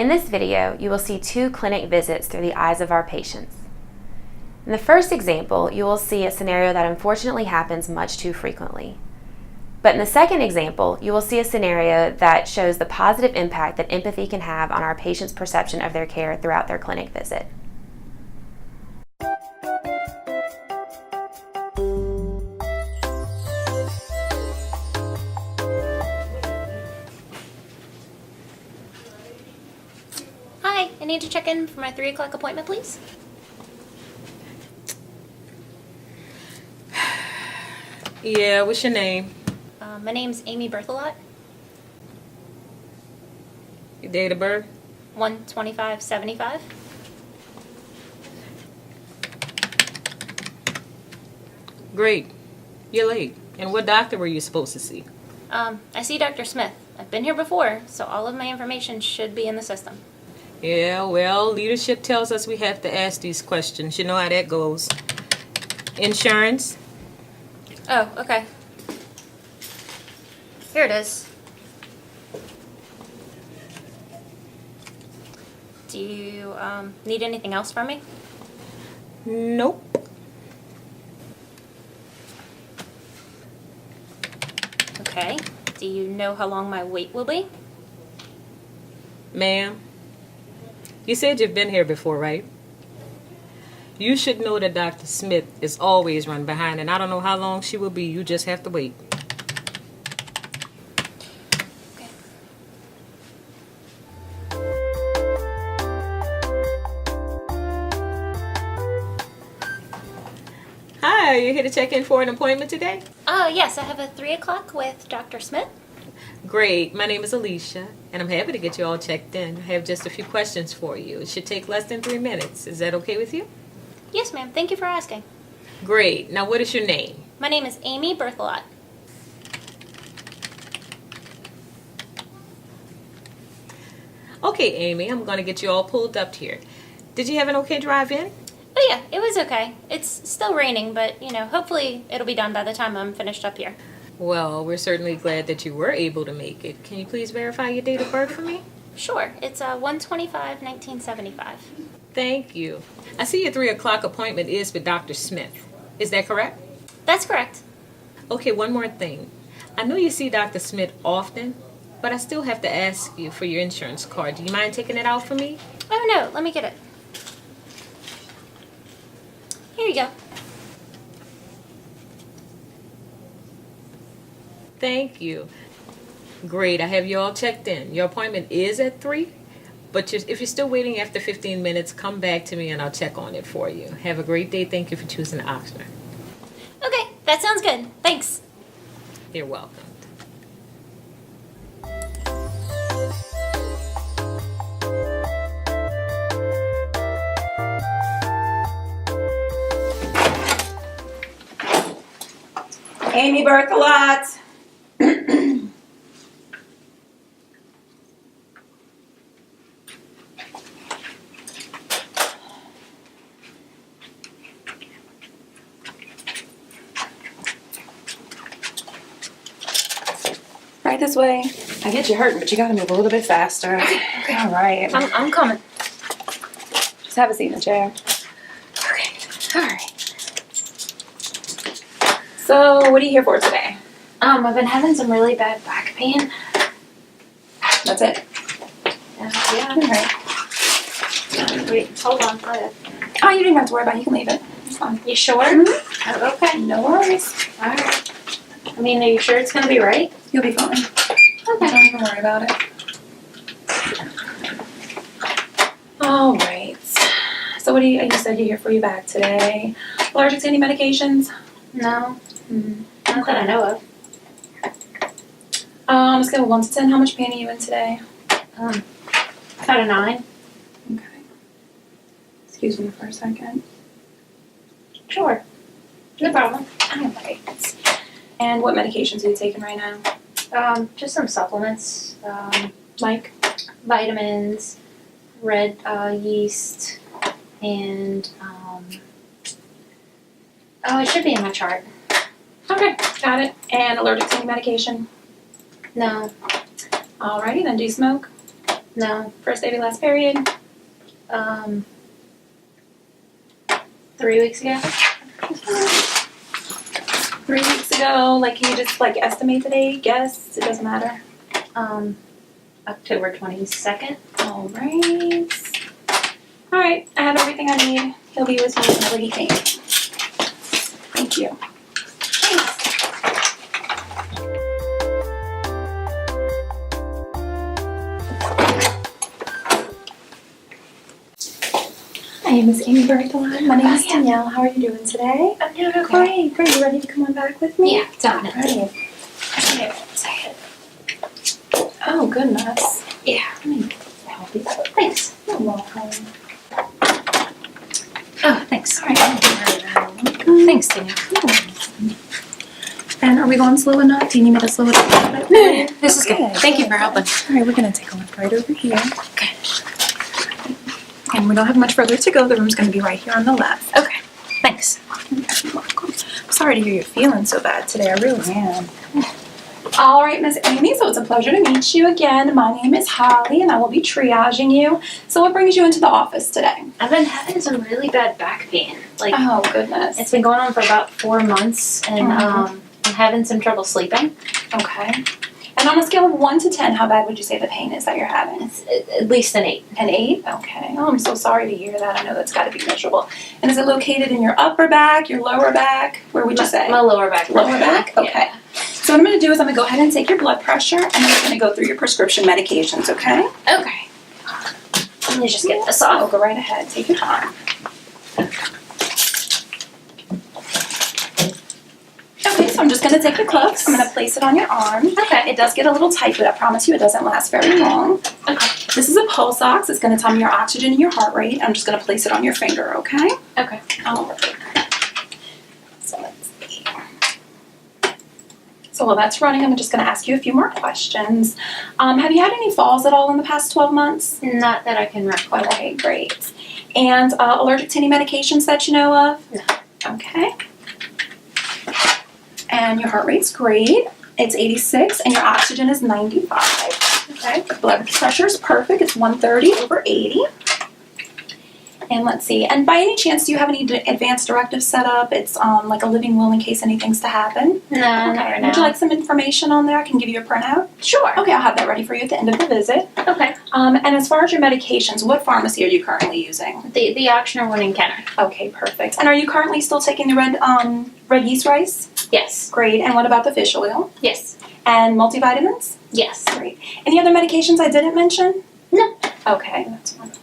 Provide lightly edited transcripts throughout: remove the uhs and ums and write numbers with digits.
In this video, you will see 2 clinic visits through the eyes of our patients. In the first example, you will see a scenario that unfortunately happens much too frequently. But in the second example, you will see a scenario that shows the positive impact that empathy can have on our patients' perception of their care throughout their clinic visit. Hi, I need to check in for my 3 o'clock appointment, please. Yeah, what's your name? My name's Amy Berthelot, Your date of birth? 12575. Great. You're late. And what doctor were you supposed to see? I see Dr. Smith. I've been here before, so all of my information should be in the system. Yeah, well, leadership tells us we have to ask these questions. You know how that goes. Insurance? Oh, okay. Here it is. Do you need anything else from me? Nope. Okay. Do you know how long my wait will be? Ma'am, you said you've been here before, right? You should know that Dr. Smith is always run behind, and I don't know how long she will be. You just have to wait. Okay. Hi, you here to check in for an appointment today? Oh, yes, I have a 3 o'clock with Dr. Smith. Great. My name is Alicia, and I'm happy to get you all checked in. I have just a few questions for you. It should take less than 3 minutes. Is that okay with you? Yes, ma'am. Thank you for asking. Great. Now, what is your name? My name is Amy Berthelot. Okay, Amy, I'm going to get you all pulled up here. Did you have an okay drive in? Oh yeah, it was okay. It's still raining, but, hopefully it'll be done by the time I'm finished up here. Well, we're certainly glad that you were able to make it. Can you please verify your date of birth for me? Sure. It's 125/1975. Thank you. I see your 3 o'clock appointment is with Dr. Smith. Is that correct? That's correct. Okay, one more thing. I know you see Dr. Smith often, but I still have to ask you for your insurance card. Do you mind taking it out for me? Oh no, let me get it. Here you go. Thank you. Great, I have you all checked in. Your appointment is at 3, but if you're still waiting after 15 minutes, come back to me and I'll check on it for you. Have a great day. Thank you for choosing Ochsner. Okay, that sounds good. Thanks. You're welcome. Amy Berthelot. Right this way. I get you hurting, but you gotta move a little bit faster. Okay. All right. I'm coming. Just have a seat in the chair. Okay. All right. So, what are you here for today? I've been having some really bad back pain. That's it. Yeah. All right. Wait, hold on. Oh, you don't have to worry about it. You can leave it. It's fine. You sure? Mm-hmm. Oh, okay. No worries. Alright. Are you sure it's gonna be right? You'll be fine. Okay. Don't even worry about it. All right. So, what you said you're here for your back today. Allergic to any medications? No. Mm-hmm. Not that I know of. Scale of 1 to 10, how much pain are you in today? About a 9. Okay. Excuse me for a second. Sure. No problem. Alright. And what medications are you taking right now? Just some supplements. Like? Vitamins, red yeast, and it should be in my chart. Okay, got it. And allergic to any medication? No. Alrighty, then do you smoke? No. First baby, last period? 3 weeks ago. 3 weeks ago. Like, can you just like estimate the date? Guess? It doesn't matter. October 22nd. All right. All right. I have everything I need. He'll be with you whenever he came. Thank you. Hi, Miss Amy Berthelon. My name is Danielle. How are you doing today? I'm doing okay. Great, great. You ready to come on back with me? Yeah, definitely. All right. Here, second. Oh, goodness. Yeah. Let me help you. Thanks. You're welcome. Oh, thanks. All right. Thanks, Danielle. And are we going slow enough? Do you need me to slow it up a little bit? No, this is good. Okay. Thank you for helping. All right, we're going to take a look right over here. Okay. And we don't have much further to go. The room's going to be right here on the left. Okay. Thanks. You're welcome. I'm sorry to hear you're feeling so bad today. I really am. All right, Miss Amy, so it's a pleasure to meet you again. My name is Holly, and I will be triaging you. So what brings you into the office today? I've been having some really bad back pain. Like, Oh, goodness. it's been going on for about 4 months, and I'm having some trouble sleeping. Okay. And on a scale of 1 to 10, how bad would you say the pain is that you're having? It's at least an 8. An 8? Okay. Oh, I'm so sorry to hear that. I know that's got to be miserable. And is it located in your upper back, your lower back? Where would you say? My lower back. Lower back? Okay. Yeah. So what I'm going to do is I'm going to go ahead and take your blood pressure, and then I'm going to go through your prescription medications, okay? Okay. Let me just get this Oh, off. go right ahead. Take your time. Okay, so I'm just going to take your cuffs. I'm going to place it on your arm. Okay. It does get a little tight, but I promise you it doesn't last very long. Okay. This is a pulse ox. It's going to tell me your oxygen and your heart rate. I'm just going to place it on your finger, okay? Okay. All right. So let's see. So while that's running, I'm just going to ask you a few more questions. Have you had any falls at all in the past 12 months? Not that I can recall. Okay, great. And allergic to any medications that you know of? No. Okay. And your heart rate's great. It's 86, and your oxygen is 95. Okay. Your blood pressure is perfect. It's 130/80. And let's see. And by any chance, do you have any advanced directives set up? It's like a living will in case anything's to happen. No, not Okay. right Would you now. like some information on there? I can give you a printout. Sure. Okay, I'll have that ready for you at the end of the visit. Okay. And as far as your medications, what pharmacy are you currently using? The Ochsner one in Kenner. Okay, perfect. And are you currently still taking the red yeast rice? Yes. Great. And what about the fish oil? Yes. And multivitamins? Yes. Great. Any other medications I didn't mention? No. Okay, that's wonderful.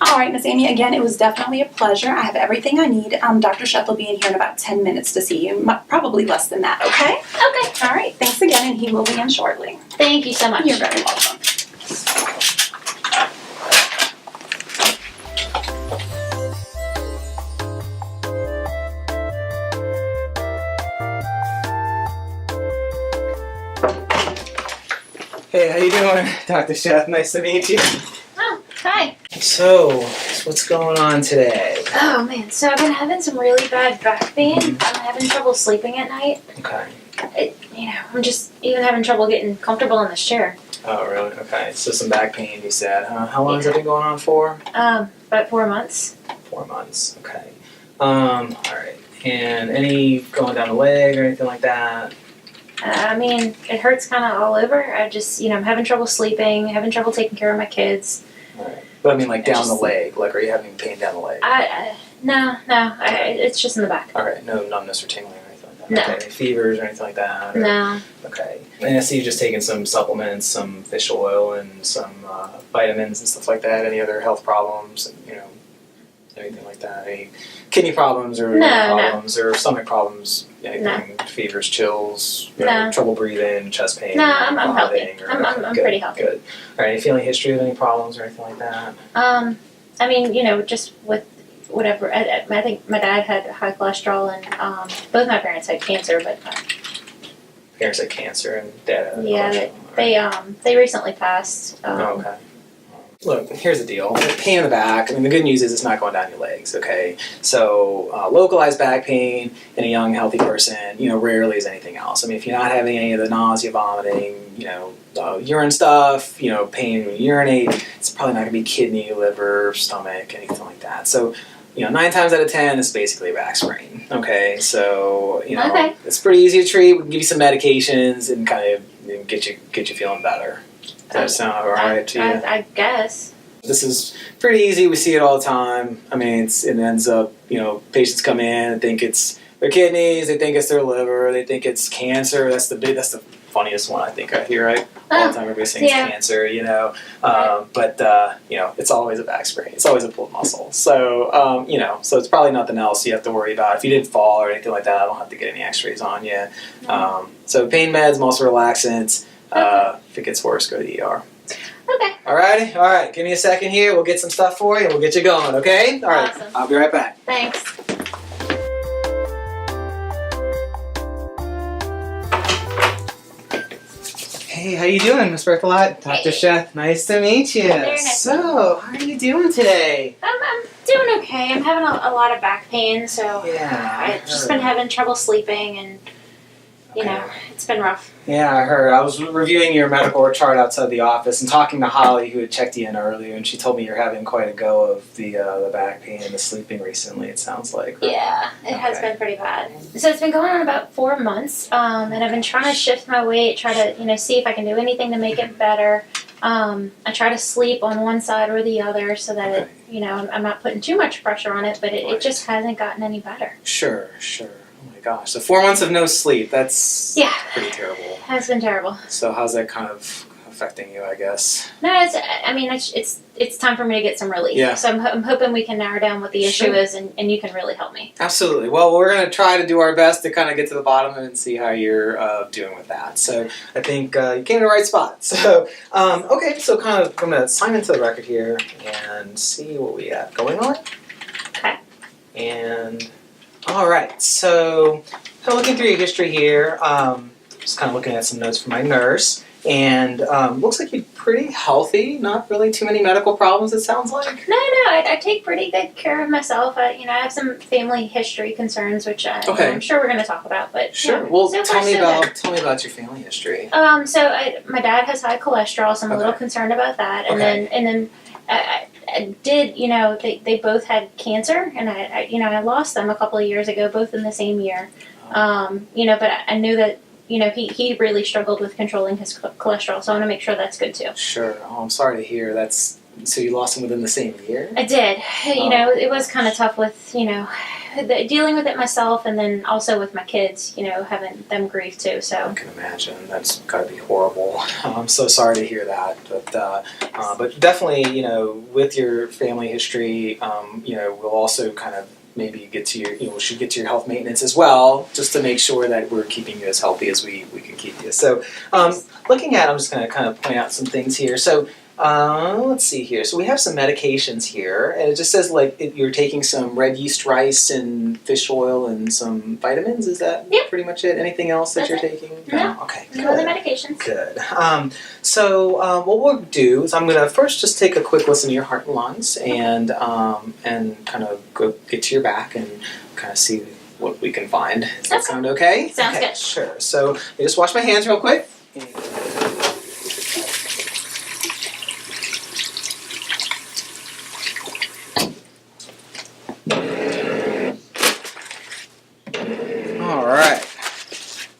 All right, Miss Amy, again, it was definitely a pleasure. I have everything I need. Dr. Sheth will be in here in about 10 minutes to see you, probably less than that, okay? Okay. All right, thanks again, and he will be in shortly. Thank you so much. You're very welcome. Hey, how you doing, Dr. Sheth? Nice to meet you. Oh, hi. So, what's going on today? Oh man, so I've been having some really bad back pain. I'm having trouble sleeping at night. Okay. I'm just even having trouble getting comfortable in this chair. Oh, really? Okay. So some back pain, you said, huh? How long has it been going on for? About 4 months. 4 months. Okay. All right. And any going down the leg or anything like that? It hurts kind of all over. I'm having trouble sleeping, having trouble taking care of my kids. All right. But I mean, like down the just- leg. Like, are you having pain down the leg? No, it's just in the back. All right. No numbness or tingling or anything like that? No. Okay. Any fevers or anything like that? Or- No. Okay. And I see you just taking some supplements, some fish oil, and some vitamins and stuff like that. Any other health problems? Anything like that? Any kidney problems or No, problems or stomach problems? Anything? Fevers, chills, No. trouble breathing, chest pain? No, I'm healthy. vomiting, or- I'm good, pretty healthy. Good. All right. Any family history of any problems or anything like that? Just with whatever. I think my dad had high cholesterol, and both my parents had cancer, but Parents had cancer and dad had yeah, cholesterol. All right. they recently passed. Oh, okay. Look, here's the deal. Pain in the back, I mean, the good news is it's not going down your legs, okay? So, localized back pain in a young, healthy person, rarely is anything else. I mean, if you're not having any of the nausea, vomiting, urine stuff, pain when you urinate, it's probably not going to be kidney, liver, stomach, anything like that. So, 9 times out of 10, it's basically a back sprain, okay? So, Okay. it's pretty easy to treat. We can give you some medications and kind of get you feeling better. Does that sound all right to you? I guess. This is pretty easy. We see it all the time. I mean, it ends up, patients come in and think it's their kidneys, they think it's their liver, they think it's cancer. That's the funniest one I think I hear, right? All the time everybody's saying it's cancer, but it's always a back sprain. It's always a pulled muscle. So, so it's probably nothing else you have to worry about. If you didn't fall or anything like that, I don't have to get any x-rays on you. So pain meds, muscle relaxants. If it gets worse, go to the ER. Okay. Alrighty? Alright, give me a second here. We'll get some stuff for you and we'll get you going, okay? Alright, Awesome. I'll be right back. Thanks. Hey, how you doing, Miss Berthelot? Dr. Sheth, nice to meet you. Very nice. So, how are you doing today? I'm doing okay. I'm having a lot of back pain, so Yeah, I've just been having trouble sleeping, and it's been rough. Yeah, I heard. I was reviewing your medical chart outside the office and talking to Holly, who had checked you in earlier, and she told me you're having quite a go of the back pain and the sleeping recently, it sounds like. Right? Yeah, it has been pretty bad. So it's been going on about 4 months, and I've been trying to shift my weight, try to, see if I can do anything to make it better. I try to sleep on one side or the other so that, I'm not putting too much pressure on it, but it just hasn't gotten any better. Sure. Oh my gosh. So 4 months of no sleep, that's pretty terrible. It has been terrible. So how's that kind of affecting you, I guess? No, it's time for me to get some relief. Yeah. So I'm hoping we can narrow down what the issue is, and you can really help me. Absolutely. Well, we're going to try to do our best to kind of get to the bottom of it and see how you're doing with that. So I think you came to the right spot. So, okay, so I'm going to sign into the record here and see what we have going on. Okay. And, all right, so kind of looking through your history here, just kind of looking at some notes from my nurse. And looks like you're pretty healthy, not really too many medical problems, it sounds like. No, I take pretty good care of myself. I have some family history concerns, which I'm sure we're going to talk about. But sure. Yeah, Well, so tell me good. about your family history. My dad has high cholesterol, so I'm a little Okay. concerned about that. And Okay. then I did, they both had cancer, and I lost them a couple of years ago, both in the same year. But I knew that. He really struggled with controlling his cholesterol, so I want to make sure that's good too. Sure. Oh, I'm sorry to hear. So you lost him within the same year? I did. It was kind of tough with, dealing with it myself, and then also with my kids, having them grieve too, so. I can imagine. That's got to be horrible. I'm so sorry to hear that. But definitely, with your family history, we'll also kind of maybe get to your, we should get to your health maintenance as well, just to make sure that we're keeping you as healthy as we can keep you. So, looking at, I'm just going to kind of point out some things here. So, let's see here. So we have some medications here, and it just says you're taking some red yeast rice and fish oil and some vitamins. Is that pretty much it? Anything else that you're taking? No. Okay. No other medications. Good. So what we'll do is I'm going to first just take a quick listen to your heart and lungs, and kind of go get to your back and kind of see what we can find. Does that sound okay? Sounds good. Sure. So let me just wash my hands real quick.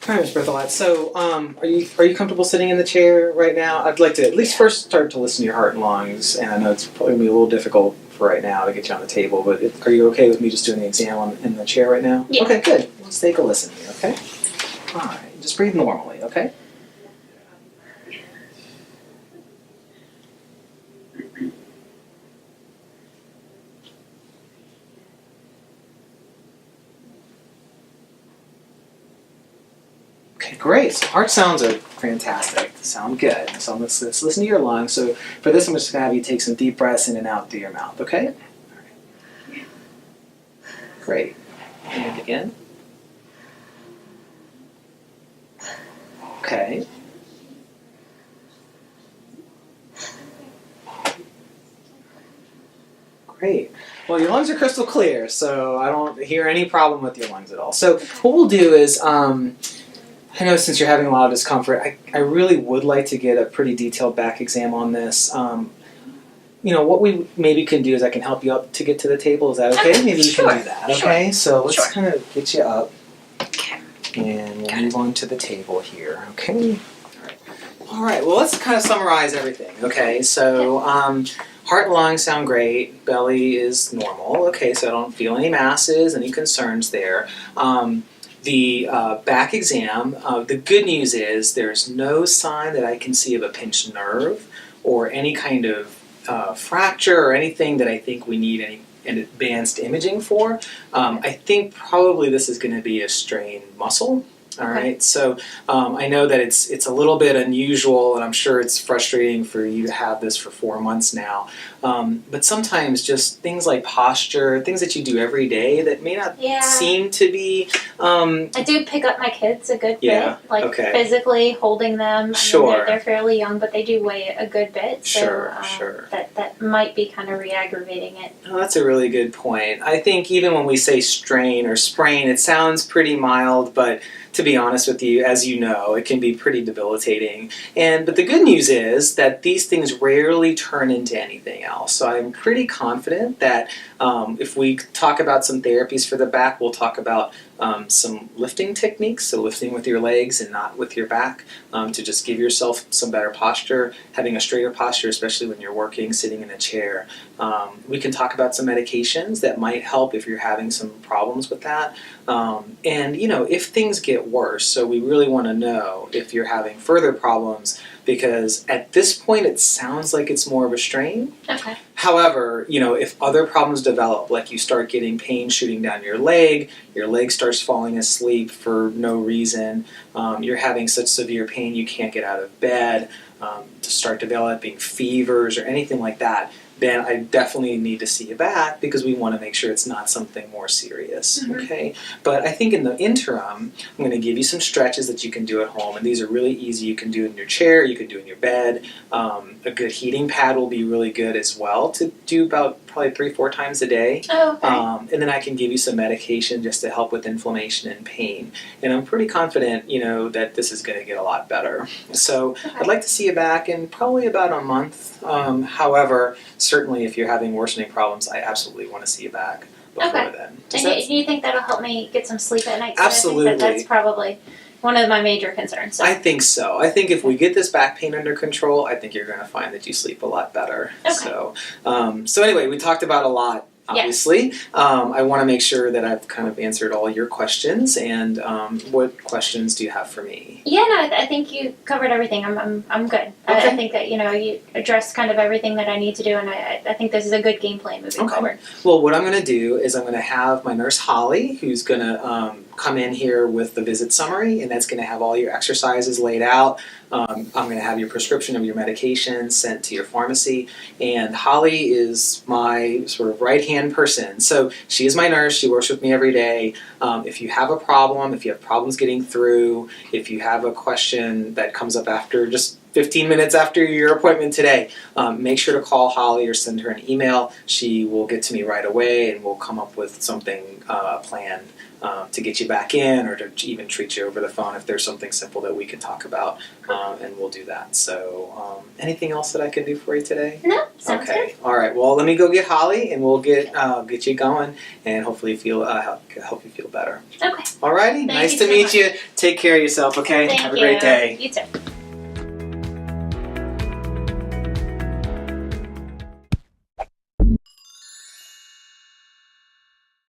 All right, Ms. Berthelot. So, are you comfortable sitting in the chair right now? I'd like to at least first start to listen to your heart and lungs, and I know it's probably going to be a little difficult for right now to get you on the table, but are you okay with me just doing the exam in the chair right now? Yeah. Okay, good. Let's take a listen here, okay? All right, just breathe normally, okay? Okay, great. So heart sounds are fantastic. They sound good. So let's listen to your lungs. So for this, I'm just going to have you take some deep breaths in and out through your mouth, okay? All right. Great. And again. Okay. Great. Well, your lungs are crystal clear, so I don't hear any problem with your lungs at all. So what we'll do is, I know since you're having a lot of discomfort, I really would like to get a pretty detailed back exam on this. What we maybe can do is I can help you up to get to the table. Is that okay? Okay, Maybe we sure, can do that. Okay, so let's Sure. kind of get you up, Okay. and we'll Got move on to the table here. Okay. All right. Well, let's kind of summarize everything. Okay. So, heart and lungs sound great. Belly is normal. Okay. So I don't feel any masses, any concerns there. The back exam. The good news is there's no sign that I can see of a pinched nerve or any kind of fracture or anything that I think we need any advanced imaging for. I think probably this is going to be a strained muscle. All right, so I know that it's a little bit unusual, and I'm sure it's frustrating for you to have this for 4 months now. But sometimes just things like posture, things that you do every day that may not seem to be. I do pick up my kids a good bit, like physically holding them. Sure. I mean, they're fairly young, but they do weigh a good bit. So, Sure. That might be kind of re-aggravating it. Oh, that's a really good point. I think even when we say strain or sprain, it sounds pretty mild, but to be honest with you, as you know, it can be pretty debilitating. But the good news is that these things rarely turn into anything else. So I'm pretty confident that if we talk about some therapies for the back, we'll talk about some lifting techniques, so lifting with your legs and not with your back, to just give yourself some better posture, having a straighter posture, especially when you're working, sitting in a chair. We can talk about some medications that might help if you're having some problems with that. If things get worse, so we really want to know if you're having further problems, because at this point it sounds like it's more of a strain. Okay. However, if other problems develop, like you start getting pain shooting down your leg starts falling asleep for no reason, you're having such severe pain you can't get out of bed, to start developing fevers or anything like that, then I definitely need to see you back because we want to make sure it's not something more serious, okay? But I think in the interim, I'm going to give you some stretches that you can do at home, and these are really easy. You can do in your chair, you can do in your bed. A good heating pad will be really good as well to do about probably 3-4 times a day. Oh, okay. And then I can give you some medication just to help with inflammation and pain. And I'm pretty confident, that this is going to get a lot better. So I'd like to see you back in probably about a month. However, certainly if you're having worsening problems, I absolutely want to see you back before then. And do you think that'll help me get some sleep at night? Absolutely. I think that's probably one of my major concerns. So. I think so. I think if we get this back pain under control, I think you're going to find that you sleep a lot better. Okay. So anyway, we talked about a lot. Obviously, I want to make sure that I've kind of answered all your questions. And what questions do you have for me? Yeah, no, I think you covered everything. I'm good. Okay. I think that you addressed kind of everything that I need to do, and I think this is a good game plan moving forward. Well, what I'm going to do is I'm going to have my nurse Holly, who's going to come in here with the visit summary, and that's going to have all your exercises laid out. I'm going to have your prescription of your medication sent to your pharmacy, and Holly is my sort of right-hand person. So she is my nurse. She works with me every day. If you have a problem, if you have problems getting through, if you have a question that comes up after just 15 minutes after your appointment today, make sure to call Holly or send her an email. She will get to me right away, and we'll come up with something planned to get you back in, or to even treat you over the phone if there's something simple that we can talk about, and we'll do that. So anything else that I can do for you today? No, sounds good. All right, well, let me go get Holly, and we'll get you going, and hopefully help you feel better. Okay. All righty, nice to meet you. Take care of yourself, okay? Thank Have a you. great day. You too.